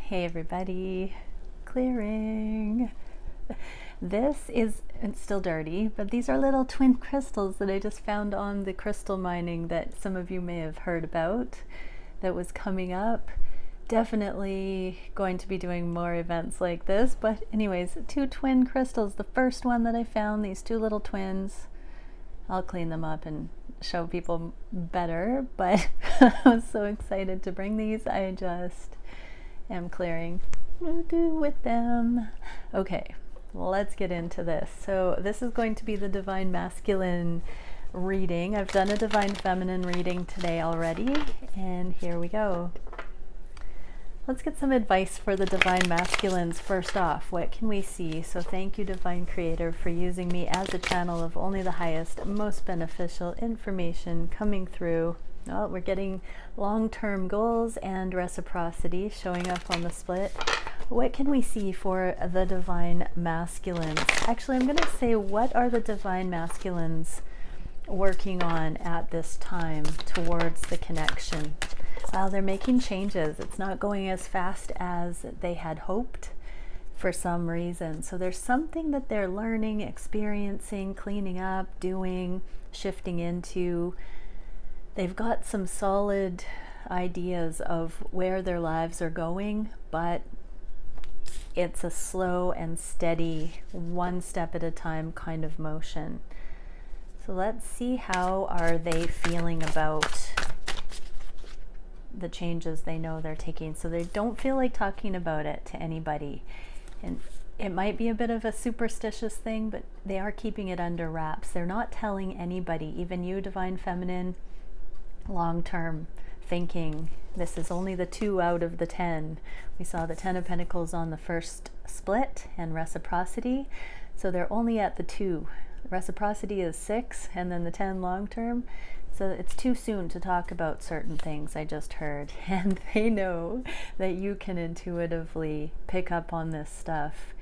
Hey everybody, clearing. It's still dirty, but these are little twin crystals that I just found on the crystal mining that some of you may have heard about that was coming up. Definitely going to be doing more events like this, but anyways, two twin crystals. The first one that I found, these two little twins, I'll clean them up and show people better, but I was so excited to bring these. I just am clearing with them. Okay, let's get into this. So this is going to be the Divine Masculine reading. I've done a Divine Feminine reading today already, and here we go. Let's get some advice for the Divine Masculines. First off, what can we see? So thank you, Divine Creator, for using me as a channel of only the highest, most beneficial information coming through. Well, we're getting long-term goals and reciprocity showing up on the split. What can we see for the Divine Masculines? Actually, I'm going to say, what are the Divine Masculines working on at this time towards the connection? Well, they're making changes. It's not going as fast as they had hoped for some reason. So there's something that they're learning, experiencing, cleaning up, doing, shifting into. They've got some solid ideas of where their lives are going, but it's a slow and steady, one step at a time kind of motion. So let's see, how are they feeling about the changes they know they're taking. So they don't feel like talking about it to anybody. And it might be a bit of a superstitious thing, but they are keeping it under wraps. They're not telling anybody, even you, Divine Feminine, long-term thinking. This is only the 2 out of the 10. We saw the 10 of Pentacles on the first split and reciprocity. So they're only at the 2. Reciprocity is 6, and then the 10 long-term. So it's too soon to talk about certain things, I just heard. And they know that you can intuitively pick up on this stuff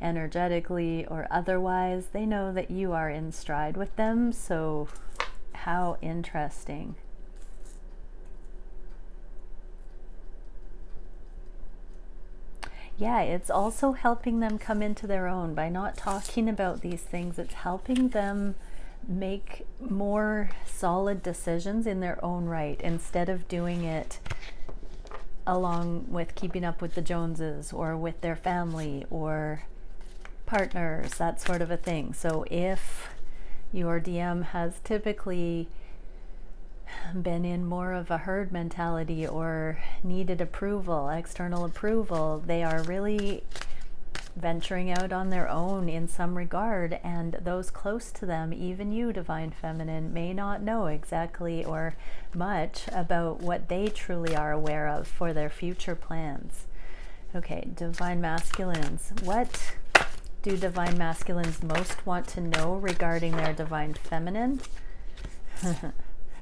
energetically or otherwise. They know that you are in stride with them. So how interesting. Yeah, it's also helping them come into their own by not talking about these things. It's helping them make more solid decisions in their own right, instead of doing it along with keeping up with the Joneses or with their family or partners, that sort of a thing. So if your DM has typically been in more of a herd mentality or needed approval, external approval, they are really venturing out on their own in some regard, and those close to them, even you, Divine Feminine, may not know exactly or much about what they truly are aware of for their future plans. Okay, Divine Masculines, what do Divine Masculines most want to know regarding their Divine Feminine?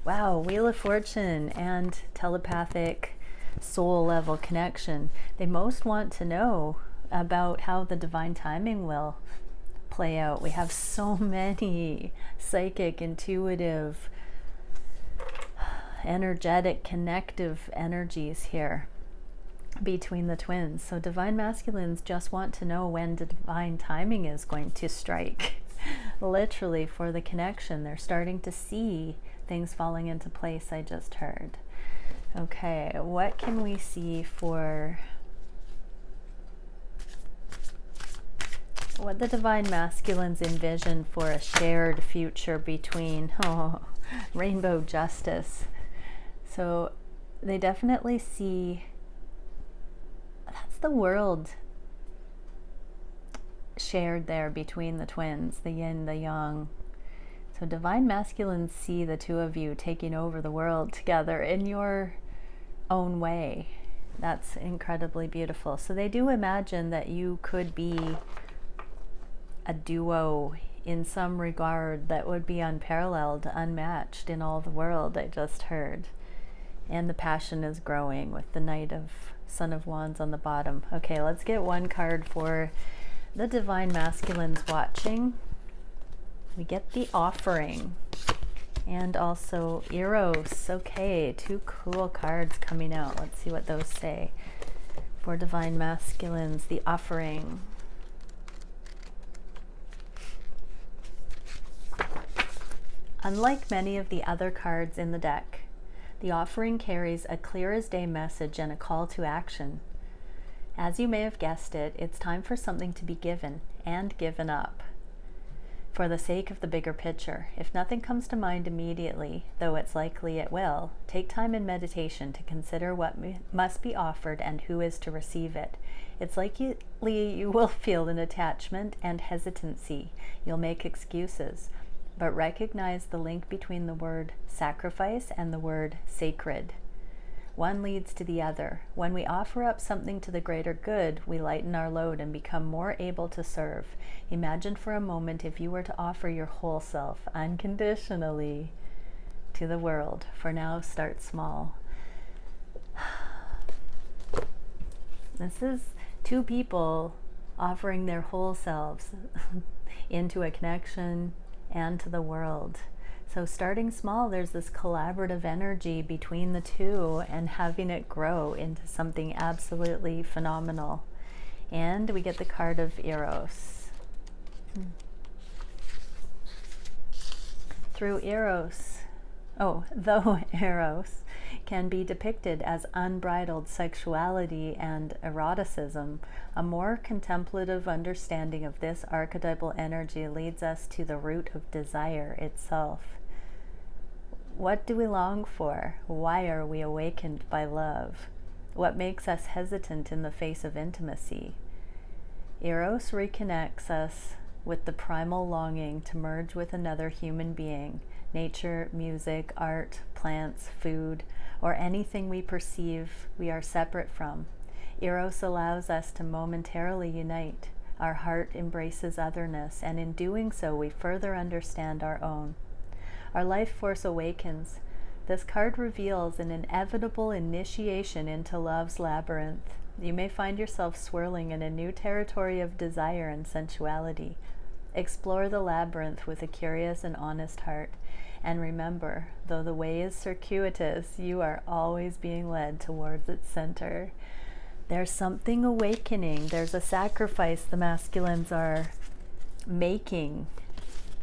Wow, Wheel of Fortune and telepathic soul level connection. They most want to know about how the divine timing will play out. We have so many psychic, intuitive, energetic, connective energies here between the twins. So Divine Masculines just want to know when the divine timing is going to strike. Literally, for the connection. They're starting to see things falling into place, I just heard. Okay, what can we see for what the Divine Masculines envision for a shared future between rainbow justice? So they definitely see, that's the world shared there between the twins, the yin, the yang. So Divine Masculines see the two of you taking over the world together in your own way. That's incredibly beautiful. So they do imagine that you could be a duo in some regard that would be unparalleled, unmatched in all the world, I just heard. And the passion is growing with the Knight of Son of Wands on the bottom. Okay, let's get one card for the Divine Masculines watching. We get the Offering and also eros. Okay, 2 cool cards coming out. Let's see what those say. For divine masculines, the offering. Unlike many of the other cards in the deck, the offering carries a clear as day message and a call to action. As you may have guessed it, it's time for something to be given and given up. For the sake of the bigger picture, if nothing comes to mind immediately, though it's likely it will, take time in meditation to consider what must be offered and who is to receive it. It's likely you will feel an attachment and hesitancy. You'll make excuses, but recognize the link between the word sacrifice and the word sacred. One leads to the other. When we offer up something to the greater good, we lighten our load and become more able to serve. Imagine for a moment if you were to offer your whole self unconditionally to the world. For now, start small. This is two people offering their whole selves into a connection and to the world. So starting small, there's this collaborative energy between the two and having it grow into something absolutely phenomenal. And we get the card of eros. Though eros can be depicted as unbridled sexuality and eroticism, a more contemplative understanding of this archetypal energy leads us to the root of desire itself. What do we long for? Why are we awakened by love? What makes us hesitant in the face of intimacy? Eros reconnects us with the primal longing to merge with another human being, nature, music, art, plants, food, or anything we perceive we are separate from. Eros allows us to momentarily unite. Our heart embraces otherness, and in doing so, we further understand our own. Our life force awakens. This card reveals an inevitable initiation into love's labyrinth. You may find yourself swirling in a new territory of desire and sensuality. Explore the labyrinth with a curious and honest heart. And remember, though the way is circuitous, you are always being led towards its center. There's something awakening. There's a sacrifice the masculines are making.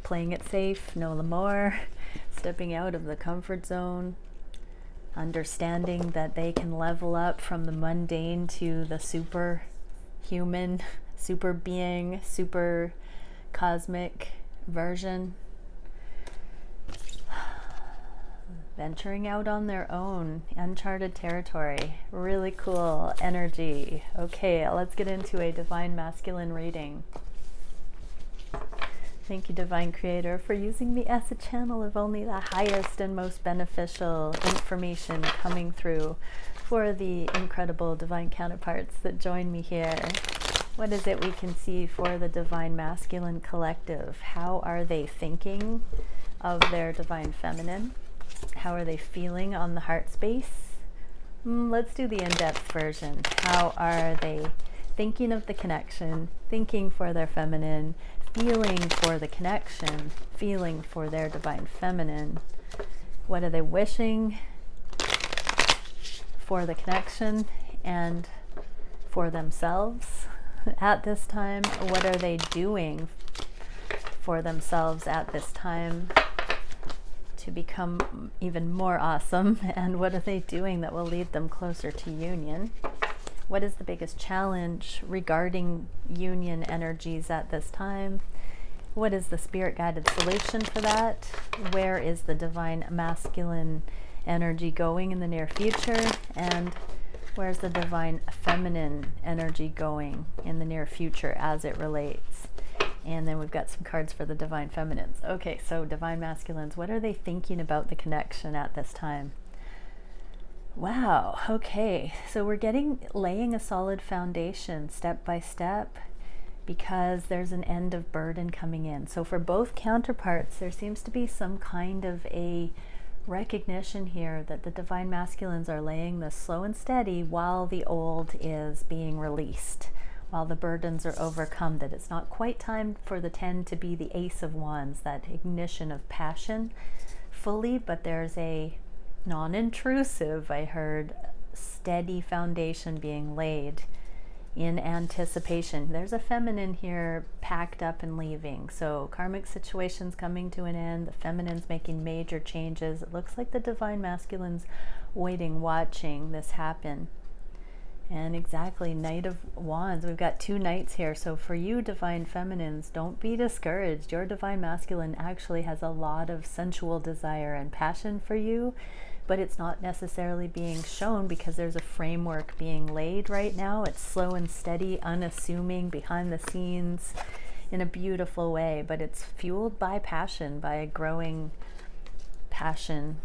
Playing it safe, no more. Stepping out of the comfort zone. Understanding that they can level up from the mundane to the superhuman, super being, super cosmic version. Venturing out on their own, uncharted territory. Really cool energy. Okay, let's get into a divine masculine reading. Thank you, Divine Creator, for using me as a channel of only the highest and most beneficial information coming through for the incredible divine counterparts that join me here. What is it we can see for the Divine Masculine Collective? How are they thinking of their Divine Feminine? How are they feeling on the heart space? Let's do the in-depth version. How are they thinking of the connection, thinking for their feminine, feeling for the connection, feeling for their Divine Feminine? What are they wishing for the connection and for themselves at this time? What are they doing for themselves at this time to become even more awesome? And what are they doing that will lead them closer to union? What is the biggest challenge regarding union energies at this time? What is the spirit-guided solution for that? Where is the Divine Masculine energy going in the near future? And where's the Divine Feminine energy going in the near future as it relates? And then we've got some cards for the Divine Feminines. Okay, so Divine Masculines, what are they thinking about the connection at this time? Wow, okay, so we're laying a solid foundation step by step because there's an end of burden coming in. So for both counterparts, there seems to be some kind of a recognition here that the Divine Masculines are laying this slow and steady while the old is being released, while the burdens are overcome, that it's not quite time for the 10 to be the Ace of Wands, that ignition of passion fully, but there's a non-intrusive, I heard, steady foundation being laid in anticipation. There's a feminine here packed up and leaving. So karmic situations coming to an end, the feminine's making major changes. It looks like the divine masculine's waiting, watching this happen. And exactly, Knight of Wands. We've got 2 knights here. So for you, divine feminines, don't be discouraged. Your divine masculine actually has a lot of sensual desire and passion for you, but it's not necessarily being shown because there's a framework being laid right now. It's slow and steady, unassuming, behind the scenes in a beautiful way, but it's fueled by passion, by a growing passion.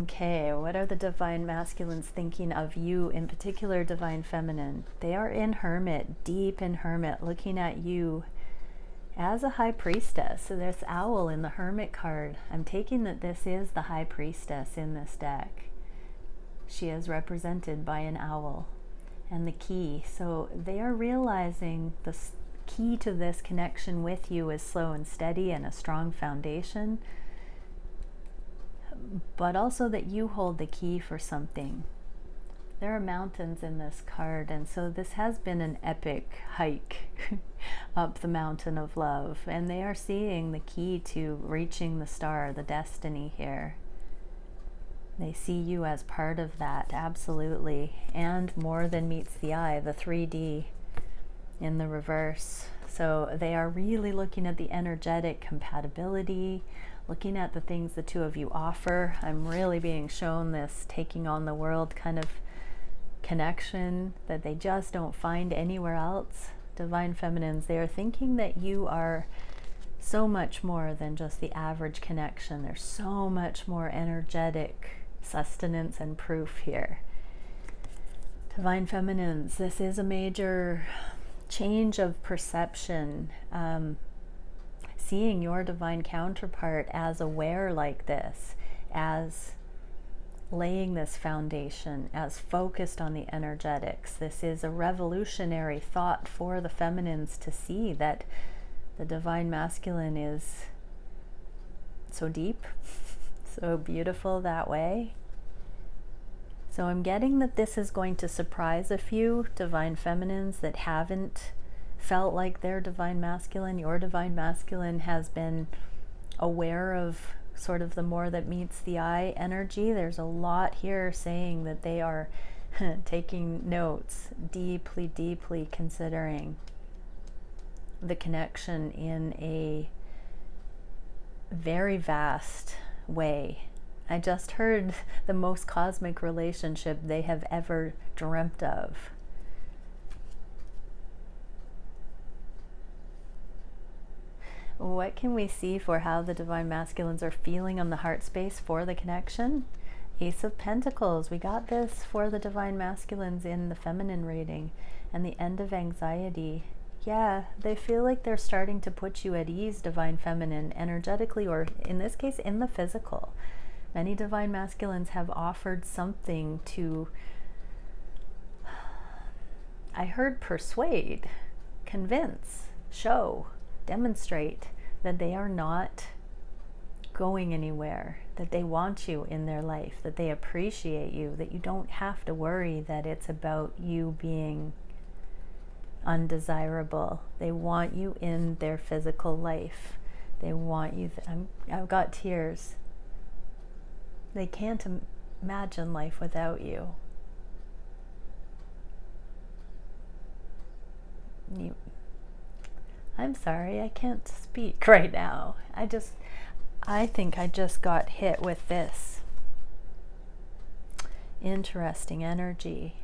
Okay, what are the divine masculines thinking of you, in particular, divine feminine? They are in Hermit, deep in Hermit, looking at you as a high priestess. So there's owl in the Hermit card. I'm taking that this is the high priestess in this deck. She is represented by an owl and the key. So they are realizing the key to this connection with you is slow and steady and a strong foundation, but also that you hold the key for something. There are mountains in this card, and so this has been an epic hike up the mountain of love, and they are seeing the key to reaching the star, the destiny here. They see you as part of that, absolutely, and more than meets the eye, the 3D in the reverse. So they are really looking at the energetic compatibility, looking at the things the two of you offer. I'm really being shown this taking on the world kind of connection that they just don't find anywhere else. Divine feminines, they are thinking that you are so much more than just the average connection. There's so much more energetic sustenance and proof here. Divine feminines, this is a major change of perception. Seeing your divine counterpart as aware like this, as laying this foundation, as focused on the energetics. This is a revolutionary thought for the feminines to see that the divine masculine is so deep, so beautiful that way. So I'm getting that this is going to surprise a few divine feminines that haven't felt like their divine masculine. Your divine masculine has been aware of sort of the more that meets the eye energy. There's a lot here saying that they are taking notes, deeply, deeply considering the connection in a very vast way. I just heard the most cosmic relationship they have ever dreamt of. What can we see for how the divine masculines are feeling on the heart space for the connection? Ace of Pentacles. We got this for the divine masculines in the feminine reading. And the end of anxiety. Yeah, they feel like they're starting to put you at ease, divine feminine, energetically, or in this case, in the physical. Many divine masculines have offered something to, I heard, persuade, convince, show, demonstrate that they are not going anywhere, that they want you in their life, that they appreciate you, that you don't have to worry that it's about you being undesirable. They want you in their physical life. They want you. I've got tears. They can't imagine life without you. I'm sorry, I can't speak right now. I think I just got hit with this interesting energy.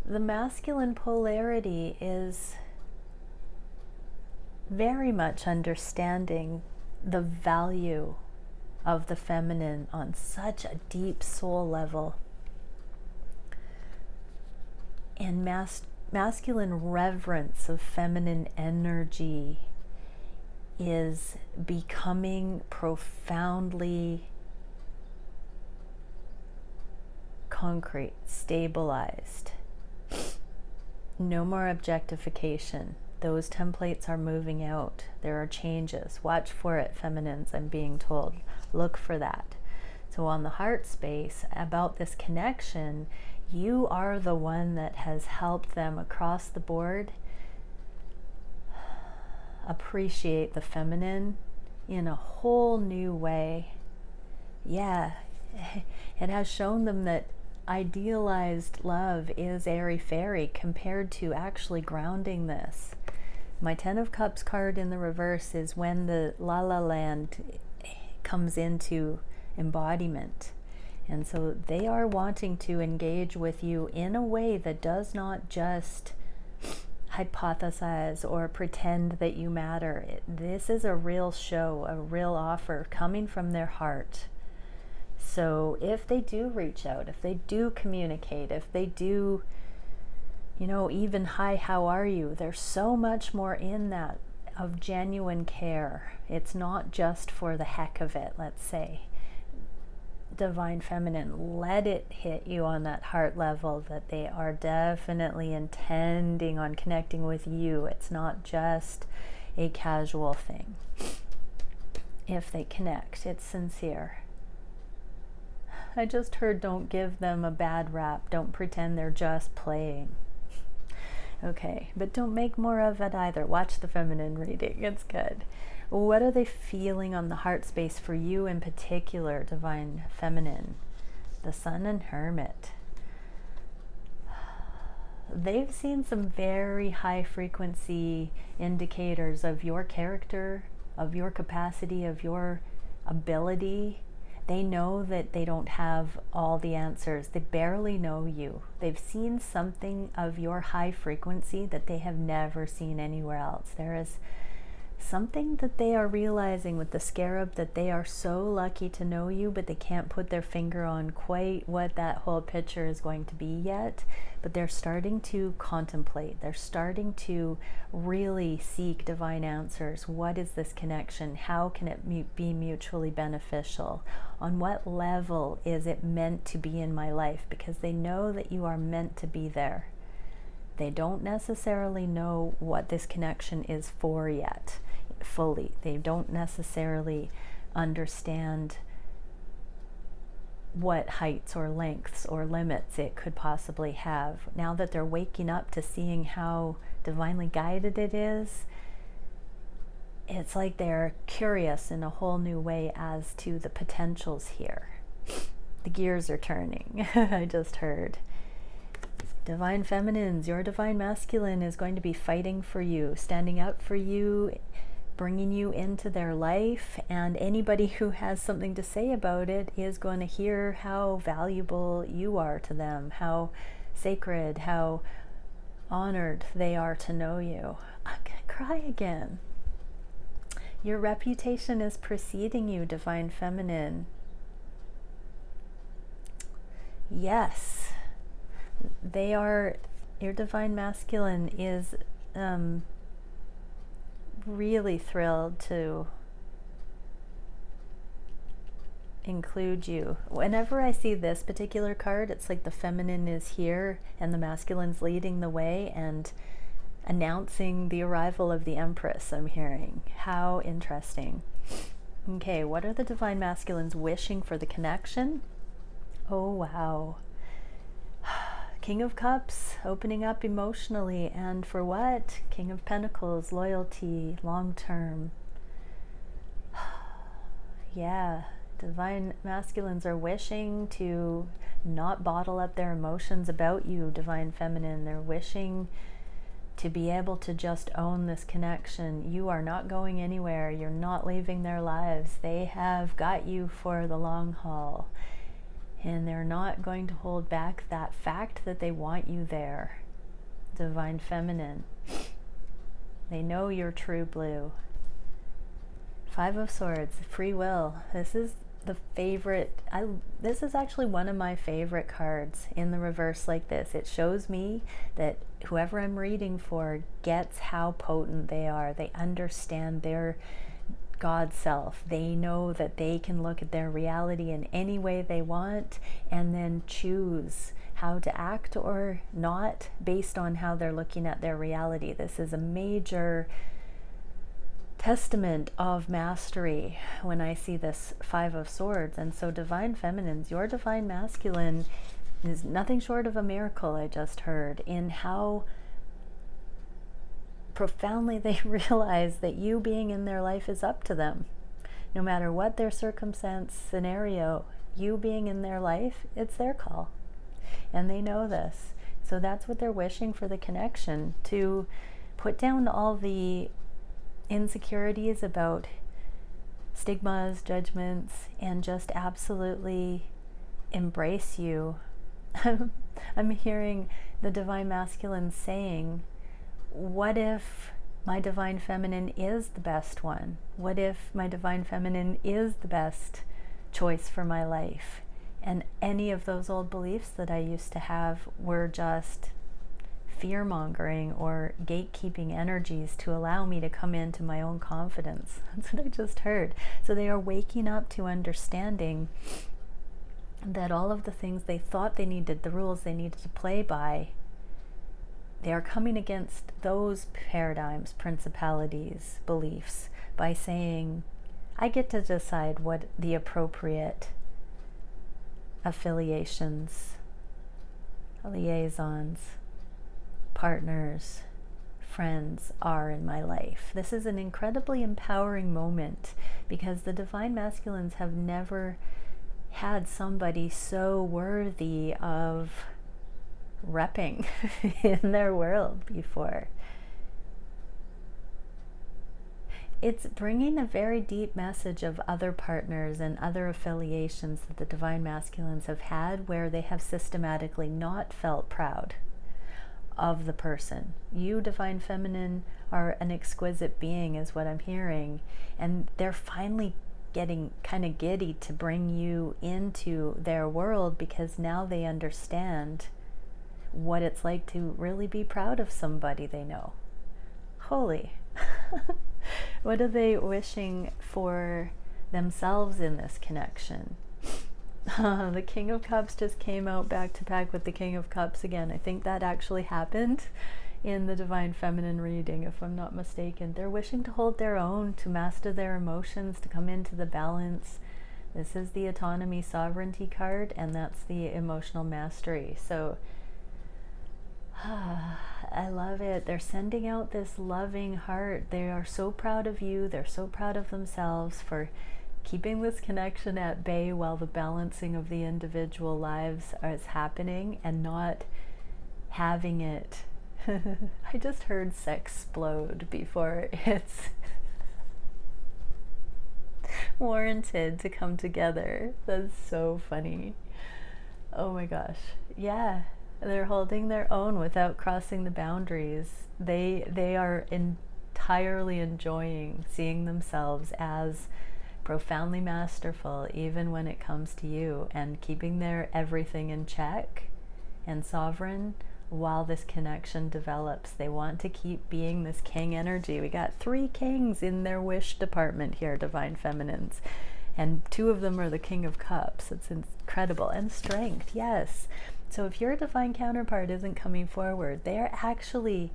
The masculine polarity is very much understanding the value of the feminine on such a deep soul level. And masculine reverence of feminine energy is becoming profoundly concrete, stabilized. No more objectification. Those templates are moving out. There are changes. Watch for it, feminines, I'm being told. Look for that. So on the heart space, about this connection, you are the one that has helped them across the board appreciate the feminine in a whole new way. Yeah, it has shown them that idealized love is airy-fairy compared to actually grounding this. My Ten of Cups card in the reverse is when the La La Land comes into embodiment. And so they are wanting to engage with you in a way that does not just hypothesize or pretend that you matter. This is a real show, a real offer coming from their heart. So if they do reach out, if they do communicate, if they do, you know, even hi, how are you? There's so much more in that of genuine care. It's not just for the heck of it, let's say. Divine Feminine, let it hit you on that heart level that they are definitely intending on connecting with you. It's not just a casual thing. If they connect, it's sincere. I just heard don't give them a bad rap. Don't pretend they're just playing. Okay, but don't make more of it either. Watch the feminine reading. It's good. What are they feeling on the heart space for you in particular, Divine Feminine? The Sun and Hermit. They've seen some very high frequency indicators of your character, of your capacity, of your ability. They know that they don't have all the answers. They barely know you. They've seen something of your high frequency that they have never seen anywhere else. There is something that they are realizing with the scarab, that they are so lucky to know you, but they can't put their finger on quite what that whole picture is going to be yet. But they're starting to contemplate. They're starting to really seek divine answers. What is this connection? How can it be mutually beneficial? On what level is it meant to be in my life? Because they know that you are meant to be there. They don't necessarily know what this connection is for yet, fully. They don't necessarily understand what heights or lengths or limits it could possibly have. Now that they're waking up to seeing how divinely guided it is, it's like they're curious in a whole new way as to the potentials here. The gears are turning, I just heard. Divine Feminines, your Divine Masculine is going to be fighting for you, standing up for you, bringing you into their life, and anybody who has something to say about it is going to hear how valuable you are to them, how sacred, how honored they are to know you. I'm gonna cry again. Your reputation is preceding you, Divine Feminine. Yes. They are, your Divine Masculine is really thrilled to include you. Whenever I see this particular card, it's like the feminine is here and the masculine's leading the way and announcing the arrival of the Empress, I'm hearing. How interesting. Okay, what are the Divine Masculines wishing for the connection? Oh, wow. King of Cups, opening up emotionally, and for what? King of Pentacles, loyalty, long term. Yeah, Divine Masculines are wishing to not bottle up their emotions about you, Divine Feminine. They're wishing to be able to just own this connection. You are not going anywhere. You're not leaving their lives. They have got you for the long haul. And they're not going to hold back that fact that they want you there, Divine Feminine. They know you're true blue. Five of Swords, free will. This is the favorite. This is actually one of my favorite cards in the reverse like this. It shows me that whoever I'm reading for gets how potent they are. They understand their God self. They know that they can look at their reality in any way they want and then choose how to act or not based on how they're looking at their reality. This is a major testament of mastery when I see this Five of Swords. And so divine feminines, your divine masculine is nothing short of a miracle, I just heard, in how profoundly they realize that you being in their life is up to them. No matter what their circumstance, scenario, you being in their life, it's their call. And they know this. So that's what they're wishing for the connection, to put down all the insecurities about stigmas, judgments, and just absolutely embrace you. I'm hearing the divine masculine saying, what if my divine feminine is the best one? What if my divine feminine is the best choice for my life? And any of those old beliefs that I used to have were just fear-mongering or gatekeeping energies to allow me to come into my own confidence. That's what I just heard. So they are waking up to understanding that all of the things they thought they needed, the rules they needed to play by, they are coming against those paradigms, principalities, beliefs, by saying, I get to decide what the appropriate affiliations, liaisons, partners, friends are in my life. This is an incredibly empowering moment, because the divine masculines have never had somebody so worthy of repping in their world before. It's bringing a very deep message of other partners and other affiliations that the divine masculines have had, where they have systematically not felt proud of the person. You, divine feminine, are an exquisite being, is what I'm hearing, and they're finally getting kind of giddy to bring you into their world, because now they understand what it's like to really be proud of somebody they know. Holy. What are they wishing for themselves in this connection? The King of Cups just came out back to back with the King of Cups again. I think that actually happened in the Divine Feminine reading, if I'm not mistaken. They're wishing to hold their own, to master their emotions, to come into the balance. This is the Autonomy Sovereignty card, and that's the emotional mastery. So I love it. They're sending out this loving heart. They are so proud of you. They're so proud of themselves for keeping this connection at bay while the balancing of the individual lives is happening, and not having it. I just heard sexplode before it's warranted to come together. That's so funny. Oh my gosh. Yeah. They're holding their own without crossing the boundaries. They are entirely enjoying seeing themselves as profoundly masterful, even when it comes to you, and keeping their everything in check and sovereign while this connection develops. They want to keep being this king energy. We got 3 kings in their wish department here, divine feminines, and 2 of them are the King of Cups. It's incredible. And strength, yes. So if your divine counterpart isn't coming forward, they are actually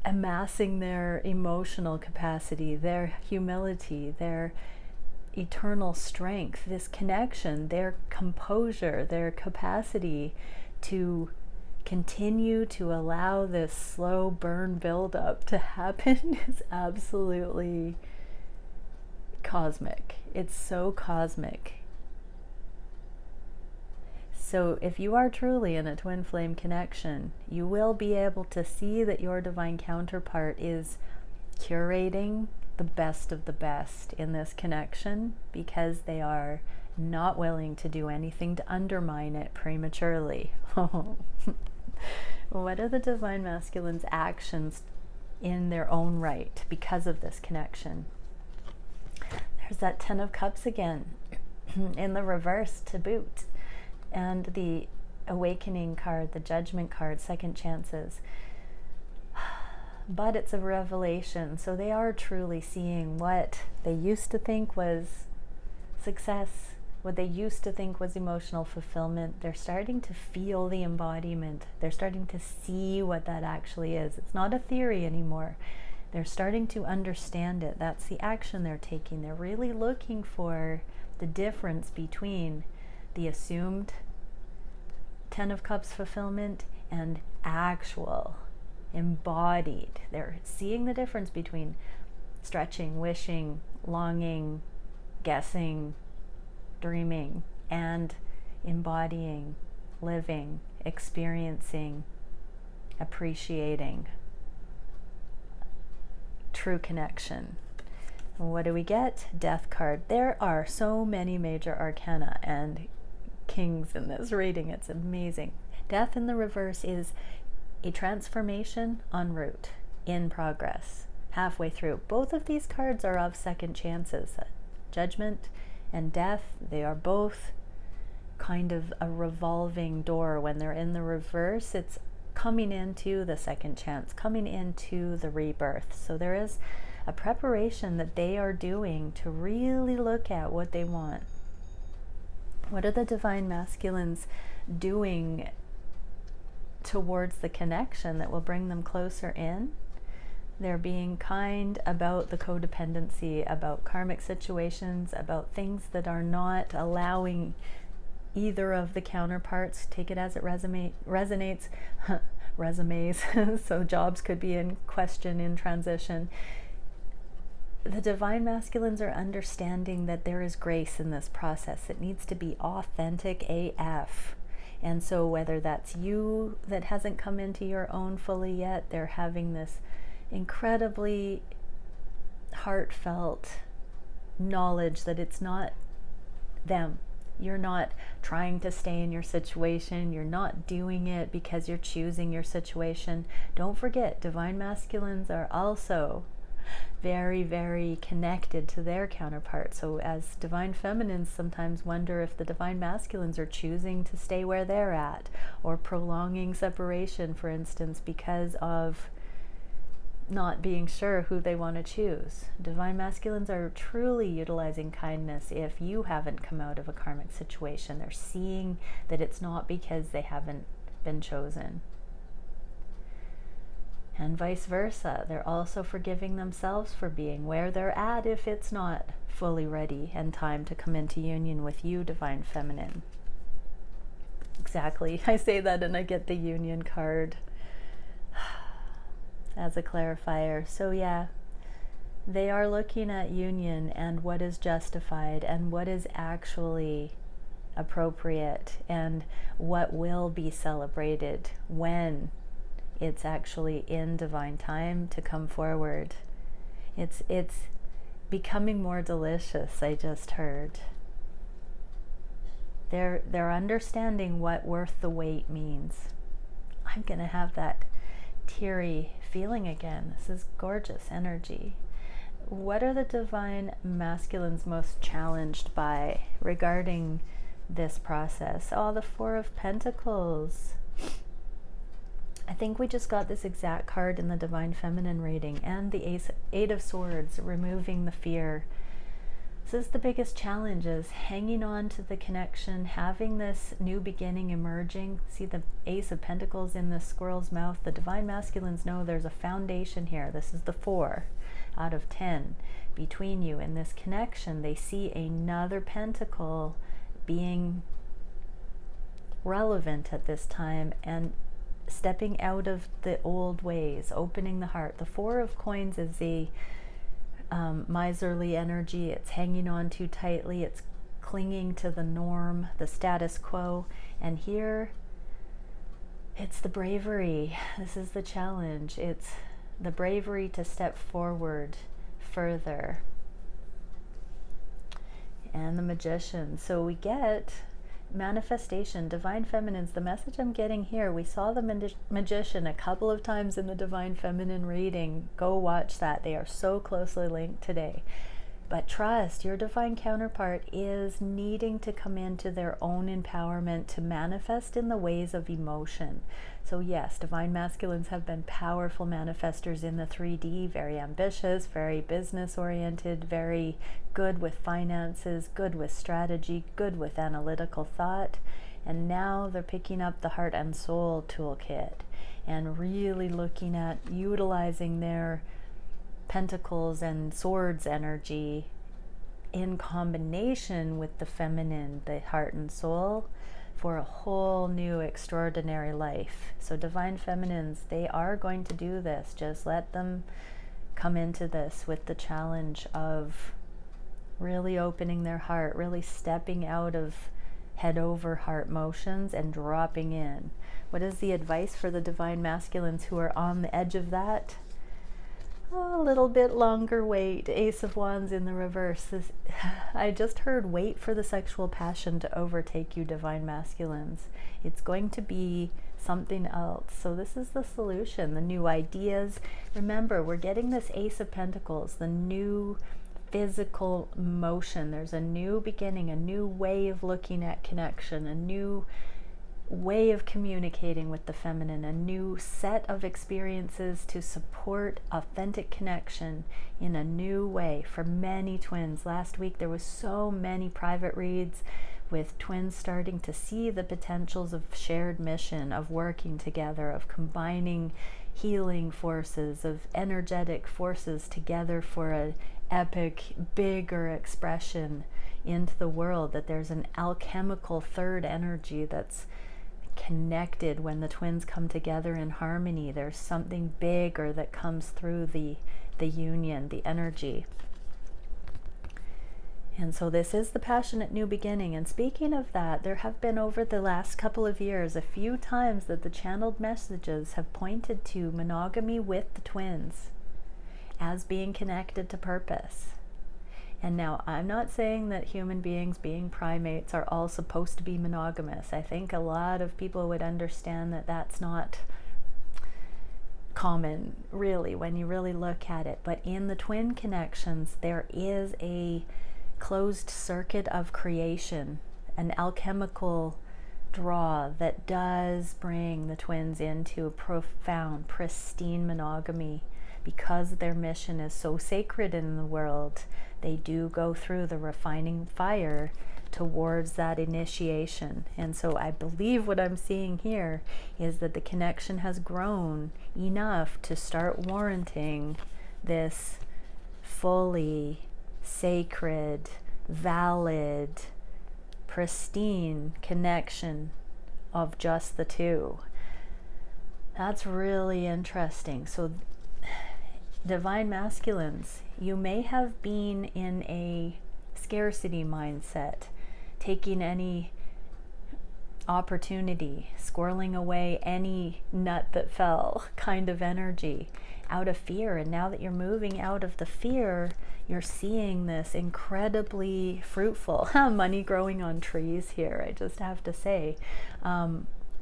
amassing their emotional capacity, their humility, their eternal strength, this connection, their composure, their capacity to continue to allow this slow burn buildup to happen is absolutely cosmic. It's so cosmic. So if you are truly in a twin flame connection, you will be able to see that your divine counterpart is curating the best of the best in this connection, because they are not willing to do anything to undermine it prematurely. What are the divine masculine's actions in their own right because of this connection? There's that 10 of Cups again in the reverse to boot. And the Awakening card, the Judgment card, second chances. But it's a revelation, so they are truly seeing what they used to think was success, what they used to think was emotional fulfillment. They're starting to feel the embodiment. They're starting to see what that actually is. It's not a theory anymore. They're starting to understand it. That's the action they're taking. They're really looking for the difference between the assumed Ten of Cups fulfillment and actual, embodied. They're seeing the difference between stretching, wishing, longing, guessing, dreaming, and embodying, living, experiencing, appreciating true connection. What do we get? Death card. There are so many major arcana and kings in this reading. It's amazing. Death in the reverse is a transformation en route, in progress, halfway through. Both of these cards are of second chances. Judgment and death, they are both kind of a revolving door. When they're in the reverse, it's coming into the second chance, coming into the rebirth. So there is a preparation that they are doing to really look at what they want. What are the divine masculines doing towards the connection that will bring them closer in? They're being kind about the codependency, about karmic situations, about things that are not allowing either of the counterparts, take it as it resonates, resumes, so jobs could be in question, in transition. The divine masculines are understanding that there is grace in this process. It needs to be authentic AF. And so whether that's you that hasn't come into your own fully yet, they're having this incredibly heartfelt knowledge that it's not them. You're not trying to stay in your situation. You're not doing it because you're choosing your situation. Don't forget, divine masculines are also very, very connected to their counterparts. So as divine feminines sometimes wonder if the divine masculines are choosing to stay where they're at, or prolonging separation, for instance, because of not being sure who they want to choose. Divine masculines are truly utilizing kindness if you haven't come out of a karmic situation. They're seeing that it's not because they haven't been chosen. And vice versa. They're also forgiving themselves for being where they're at if it's not fully ready and time to come into union with you, divine feminine. Exactly. I say that and I get the union card as a clarifier. So yeah, they are looking at union and what is justified and what is actually appropriate and what will be celebrated when it's actually in divine time to come forward. It's becoming more delicious, I just heard. They're understanding what worth the wait means. I'm gonna have that teary feeling again. This is gorgeous energy. What are the divine masculines most challenged by regarding this process? Oh, the Four of Pentacles. I think we just got this exact card in the divine feminine reading, and the Eight of Swords, removing the fear. This is the biggest challenge, is hanging on to the connection, having this new beginning emerging. See the Ace of Pentacles in the squirrel's mouth. The divine masculines know there's a foundation here. This is the 4 out of 10 between you in this connection. They see another pentacle being relevant at this time and stepping out of the old ways, opening the heart. The 4 of Coins is a miserly energy. It's hanging on too tightly. It's clinging to the norm, the status quo. And here, it's the bravery. This is the challenge. It's the bravery to step forward further. And the Magician. So we get manifestation, divine feminines. The message I'm getting here, we saw the Magician a couple of times in the divine feminine reading. Go watch that. They are so closely linked today. But trust, your divine counterpart is needing to come into their own empowerment to manifest in the ways of emotion. So yes, divine masculines have been powerful manifestors in the 3D, very ambitious, very business oriented, very good with finances, good with strategy, good with analytical thought. And now they're picking up the heart and soul toolkit and really looking at utilizing their Pentacles and Swords energy in combination with the feminine, the heart and soul, for a whole new extraordinary life. So divine feminines, they are going to do this. Just let them come into this with the challenge of really opening their heart, really stepping out of head over heart motions and dropping in. What is the advice for the divine masculines who are on the edge of that? Oh, a little bit longer wait. Ace of Wands in the reverse. I just heard wait for the sexual passion to overtake you, divine masculines. It's going to be something else. So this is the solution, the new ideas. Remember, we're getting this Ace of Pentacles, the new physical motion. There's a new beginning, a new way of looking at connection, a new way of communicating with the feminine, a new set of experiences to support authentic connection in a new way for many twins. Last week there was so many private reads with twins starting to see the potentials of shared mission, of working together, of combining healing forces, of energetic forces together for an epic, bigger expression into the world, that there's an alchemical third energy that's connected when the twins come together in harmony. There's something bigger that comes through the union, the energy. And so this is the passionate new beginning. And speaking of that, there have been over the last couple of years a few times that the channeled messages have pointed to monogamy with the twins as being connected to purpose. And now, I'm not saying that human beings, being primates, are all supposed to be monogamous. I think a lot of people would understand that that's not common, really, when you really look at it. But in the twin connections, there is a closed circuit of creation, an alchemical draw that does bring the twins into a profound, pristine monogamy. Because their mission is so sacred in the world, they do go through the refining fire towards that initiation. And so I believe what I'm seeing here is that the connection has grown enough to start warranting this fully sacred, valid, pristine connection of just the two. That's really interesting. So divine masculines, you may have been in a scarcity mindset, taking any opportunity, squirreling away any nut that fell kind of energy out of fear. And now that you're moving out of the fear, you're seeing this incredibly fruitful money growing on trees here, I just have to say.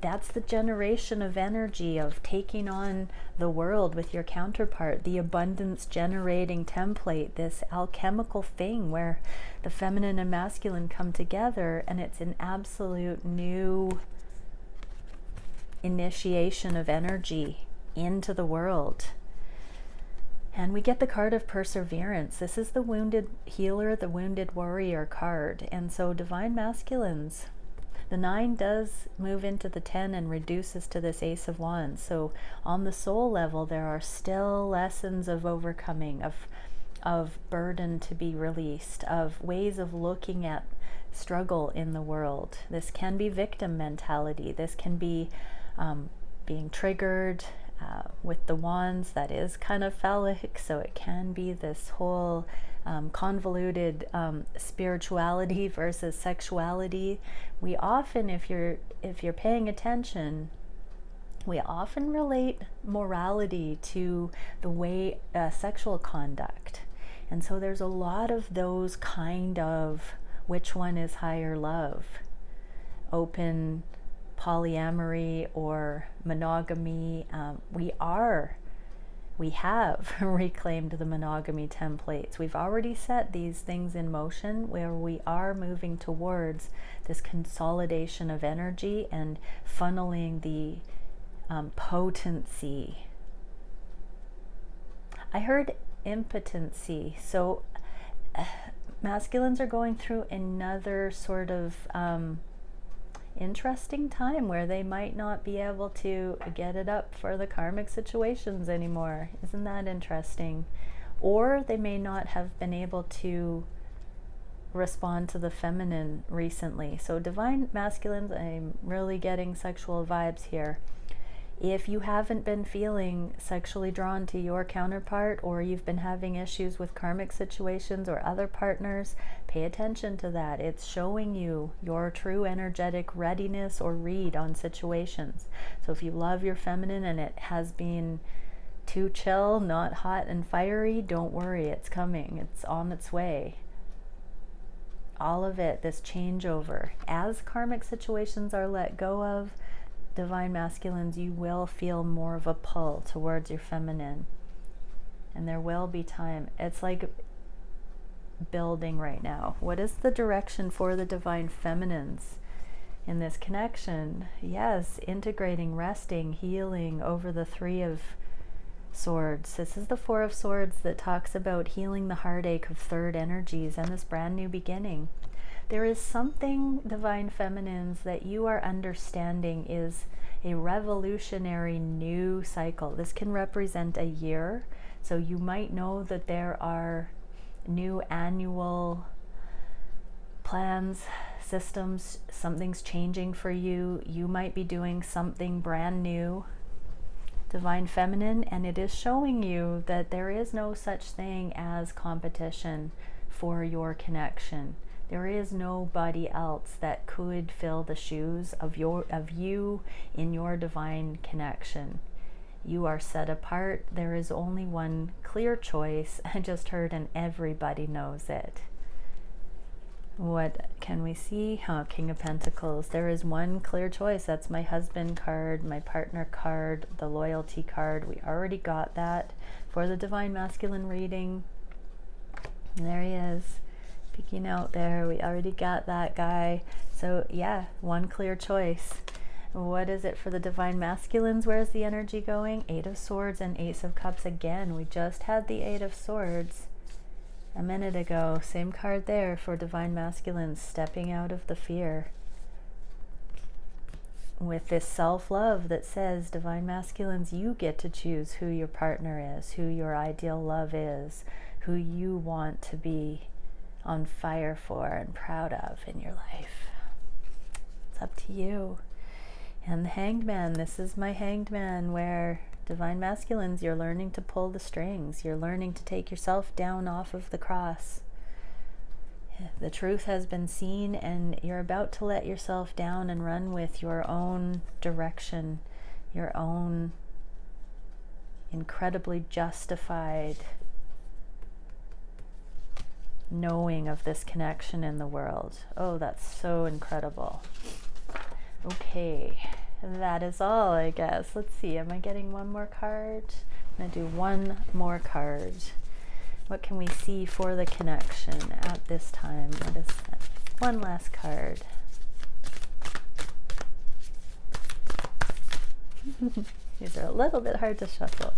That's the generation of energy of taking on the world with your counterpart, the abundance generating template, this alchemical thing where the feminine and masculine come together, and it's an absolute new initiation of energy into the world. And we get the card of perseverance. This is the wounded healer, the wounded warrior card. And so divine masculines, the 9 does move into the 10 and reduces to this Ace of Wands. So on the soul level, there are still lessons of overcoming, of burden to be released, of ways of looking at struggle in the world. This can be victim mentality. This can be being triggered with the wands. That is kind of phallic, so it can be this whole convoluted spirituality versus sexuality. We often, if you're paying attention, we often relate morality to the way sexual conduct. And so there's a lot of those kind of which one is higher love, open polyamory or monogamy. We have reclaimed the monogamy templates. We've already set these things in motion where we are moving towards this consolidation of energy and funneling the potency. I heard impotency. So masculines are going through another sort of interesting time where they might not be able to get it up for the karmic situations anymore. Isn't that interesting? or they may not have been able to respond to the feminine recently. So divine masculines, I'm really getting sexual vibes here. If you haven't been feeling sexually drawn to your counterpart, or you've been having issues with karmic situations or other partners, pay attention to that. It's showing you your true energetic readiness or read on situations. So if you love your feminine and it has been too chill, not hot and fiery, don't worry, it's coming. It's on its way. All of it, this changeover. As karmic situations are let go of, divine masculines, you will feel more of a pull towards your feminine. And there will be time. It's like building right now. What is the direction for the divine feminines in this connection? Yes, integrating, resting, healing over the Three of Swords. This is the Four of Swords that talks about healing the heartache of third energies and this brand new beginning. There is something, divine feminines, that you are understanding is a revolutionary new cycle. This can represent a year. So you might know that there are new annual plans, systems, something's changing for you. You might be doing something brand new, divine feminine, and it is showing you that there is no such thing as competition for your connection. There is nobody else that could fill the shoes of you in your divine connection. You are set apart. There is only one clear choice. I just heard, and everybody knows it. What can we see? King of Pentacles. There is one clear choice. That's my husband card, my partner card, the loyalty card. We already got that for the divine masculine reading. And there he is, peeking out there. We already got that guy. So yeah, one clear choice. What is it for the divine masculines? Where's the energy going? Eight of Swords and Ace of Cups again. We just had the Eight of Swords a minute ago. Same card there for divine masculines, stepping out of the fear with this self-love that says, divine masculines, you get to choose who your partner is, who your ideal love is, who you want to be on fire for and proud of in your life. It's up to you. And the Hanged Man, this is my Hanged Man, where divine masculines, you're learning to pull the strings. You're learning to take yourself down off of the cross. The truth has been seen, and you're about to let yourself down and run with your own direction, your own incredibly justified knowing of this connection in the world. Oh, that's so incredible. Okay, that is all, I guess. Let's see, am I getting one more card? I'm gonna do one more card. What can we see for the connection at this time? What is that? One last card. These are a little bit hard to shuffle.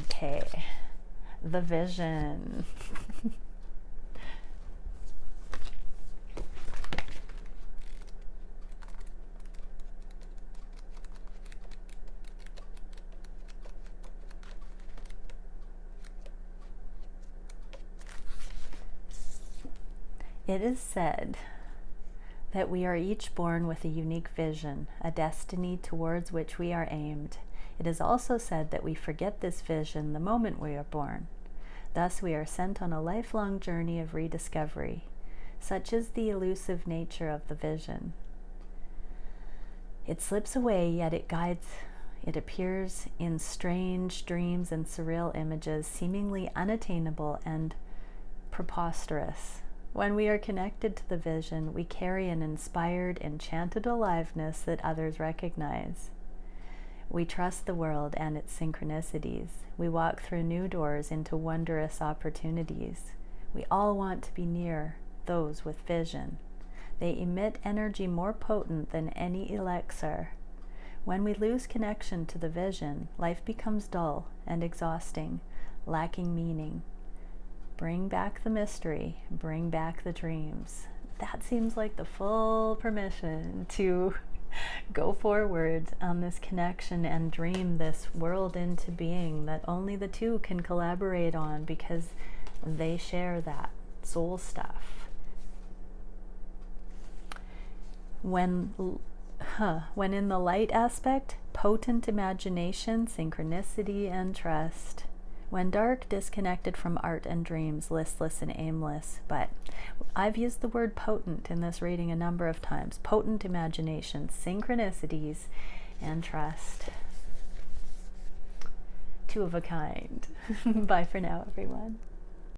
Okay, the vision. It is said that we are each born with a unique vision, a destiny towards which we are aimed. It is also said that we forget this vision the moment we are born. Thus, we are sent on a lifelong journey of rediscovery. Such is the elusive nature of the vision. It slips away, yet it guides. It appears in strange dreams and surreal images, seemingly unattainable and preposterous. When we are connected to the vision, we carry an inspired, enchanted aliveness that others recognize. We trust the world and its synchronicities. We walk through new doors into wondrous opportunities. We all want to be near those with vision. They emit energy more potent than any elixir. When we lose connection to the vision, life becomes dull and exhausting, lacking meaning. Bring back the mystery, bring back the dreams. That seems like the full permission to Go forward on this connection and dream this world into being that only the two can collaborate on, because they share that soul stuff. When in the light aspect, potent imagination, synchronicity, and trust. When dark, disconnected from art and dreams, listless and aimless. But I've used the word potent in this reading a number of times. Potent imagination, synchronicities, and trust. Two of a kind. Bye for now, everyone.